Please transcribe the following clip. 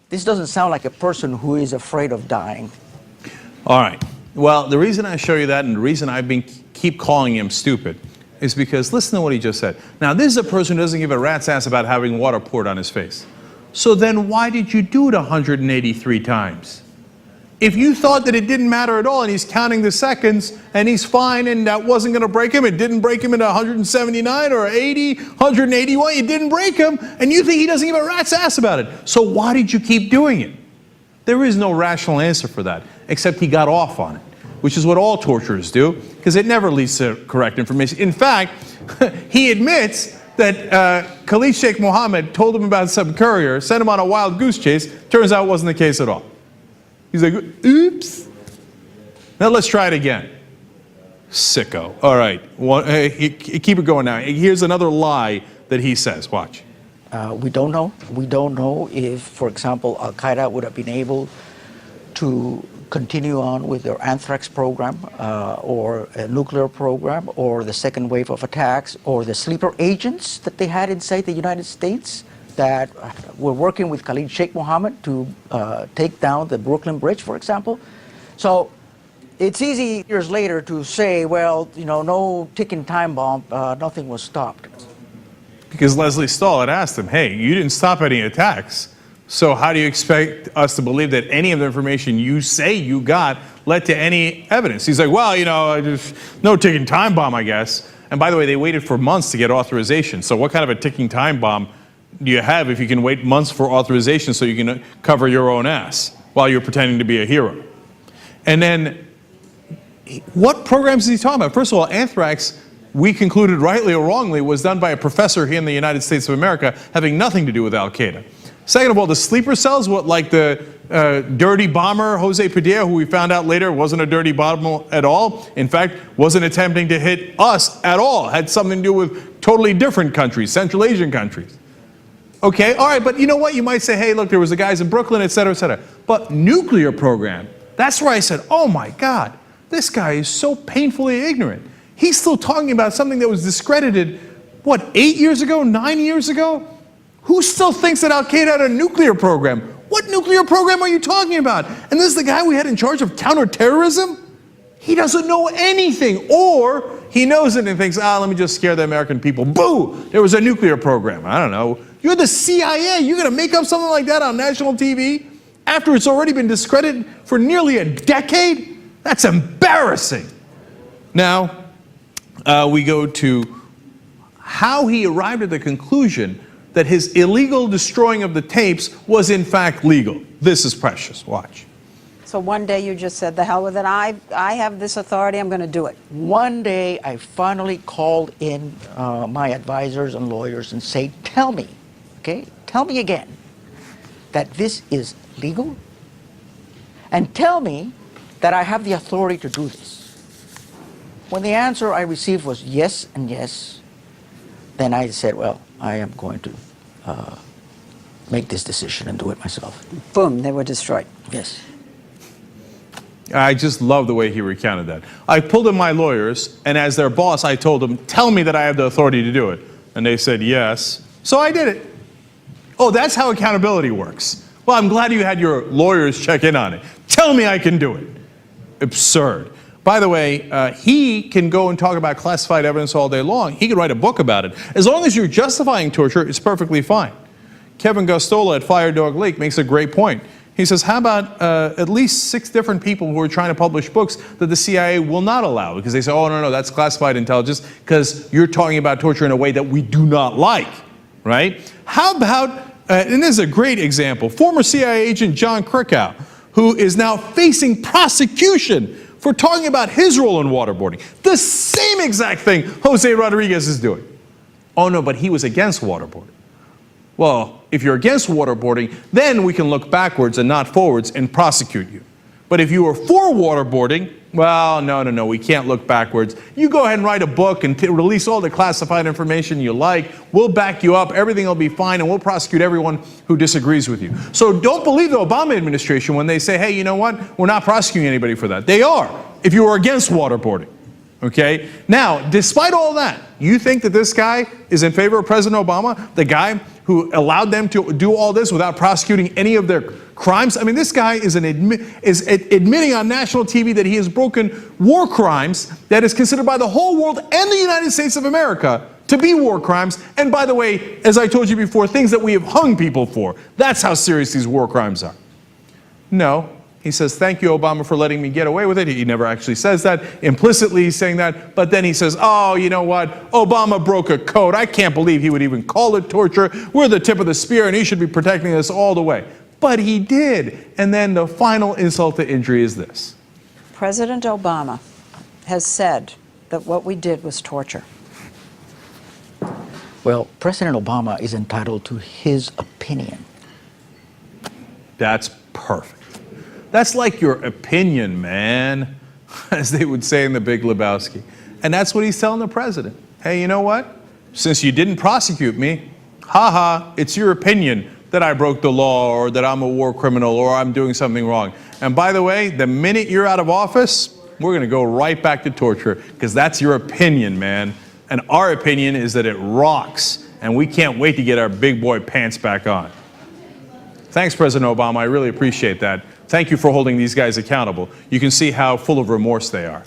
This doesn't sound like a person who is afraid of dying. All right. Well, the reason I show you that and the reason I've been keep calling him stupid is because listen to what he just said. Now, this is a person who doesn't give a rat's ass about having water poured on his face. So then why did you do it 183 times? If you thought that it didn't matter at all and he's counting the seconds and he's fine and that wasn't going to break him, it didn't break him into 179 or 80, 181, it didn't break him, and you think he doesn't give a rat's ass about it. So why did you keep doing it? There is no rational answer for that, except he got off on it, which is what all torturers do, because it never leads to correct information. In fact, he admits that Khalid Sheik Mohammed told him about some courier, sent him on a wild goose chase. Turns out it wasn't the case at all. He's like, oops. Now let's try it again. Sicko. All right. Keep it going now. Here's another lie that he says. Watch. We don't know. We don't know if, for example, Al-Qaeda would have been able to continue on with their anthrax program or a nuclear program or the second wave of attacks or the sleeper agents that they had inside the United States that were working with Khalid Sheik Mohammed to take down the Brooklyn Bridge, for example. So it's easy years later to say, well, you know, no ticking time bomb, nothing was stopped. Because Lesley Stahl had asked him, hey, you didn't stop any attacks. So how do you expect us to believe that any of the information you say you got led to any evidence? He's like, well, you know, no ticking time bomb, I guess. And by the way, they waited for months to get authorization. So what kind of a ticking time bomb do you have if you can wait months for authorization so you can cover your own ass while you're pretending to be a hero? And then, what programs is he talking about? First of all, anthrax, we concluded rightly or wrongly, was done by a professor here in the United States of America having nothing to do with Al-Qaeda. Second of all, the sleeper cells, what, like the dirty bomber Jose Padilla, who we found out later wasn't a dirty bomber at all, in fact, wasn't attempting to hit us at all, had something to do with totally different countries, Central Asian countries. Okay, all right, but you know what? You might say, hey, look, there was the guys in Brooklyn, et cetera, et cetera. But nuclear program, that's where I said, oh my God, this guy is so painfully ignorant. He's still talking about something that was discredited, what, 8 years ago, 9 years ago? Who still thinks that Al-Qaeda had a nuclear program? What nuclear program are you talking about? And this is the guy we had in charge of counterterrorism? He doesn't know anything, or he knows it and thinks, let me just scare the American people. Boo! There was a nuclear program. I don't know. You're the CIA. You're going to make up something like that on national TV after it's already been discredited for nearly a decade? That's embarrassing. Now, we go to how he arrived at the conclusion that his illegal destroying of the tapes was in fact legal. This is precious. Watch. So one day you just said, the hell with it, I have this authority, I'm going to do it. One day I finally called in my advisors and lawyers and say, tell me, okay, tell me again that this is legal, and tell me that I have the authority to do this. When the answer I received was yes and yes, then I said, well, I am going to make this decision and do it myself. Boom, they were destroyed. Yes. I just love the way he recounted that. I pulled in my lawyers, and as their boss, I told them, tell me that I have the authority to do it. And they said yes. So I did it. Oh, that's how accountability works. Well, I'm glad you had your lawyers check in on it. Tell me I can do it. Absurd. By the way, he can go and talk about classified evidence all day long. He could write a book about it. As long as you're justifying torture, it's perfectly fine. Kevin Gostola at Fire Dog Lake makes a great point. He says, how about at least 6 different people who are trying to publish books that the CIA will not allow because they say, oh, no, that's classified intelligence because you're talking about torture in a way that we do not like, right? How about, and this is a great example, former CIA agent John Krikow, who is now facing prosecution for talking about his role in waterboarding. The same exact thing Jose Rodriguez is doing. Oh no, but he was against waterboarding. Well, if you're against waterboarding, then we can look backwards and not forwards and prosecute you. But if you are for waterboarding, well, no, we can't look backwards. You go ahead and write a book and release all the classified information you like. We'll back you up, everything will be fine, and we'll prosecute everyone who disagrees with you. So don't believe the Obama administration when they say, hey, you know what, we're not prosecuting anybody for that. They are, if you are against waterboarding. Okay? Now, despite all that, you think that this guy is in favor of President Obama? The guy who allowed them to do all this without prosecuting any of their crimes? I mean, this guy is admitting on national TV that he has broken war crimes that is considered by the whole world and the United States of America to be war crimes. And by the way, as I told you before, things that we have hung people for. That's how serious these war crimes are. No. He says, thank you, Obama, for letting me get away with it. He never actually says that. Implicitly, he's saying that. But then he says, oh, you know what? Obama broke a code. I can't believe he would even call it torture. We're the tip of the spear, and he should be protecting us all the way. But he did. And then the final insult to injury is this. President Obama has said that what we did was torture. Well, President Obama is entitled to his opinion. That's perfect. That's like your opinion, man, as they would say in The Big Lebowski. And that's what he's telling the president. Hey, you know what? Since you didn't prosecute me, haha, it's your opinion that I broke the law or that I'm a war criminal or I'm doing something wrong. And by the way, the minute you're out of office, we're going to go right back to torture because that's your opinion, man. And our opinion is that it rocks, and we can't wait to get our big boy pants back on. Thanks, President Obama. I really appreciate that. Thank you for holding these guys accountable. You can see how full of remorse they are.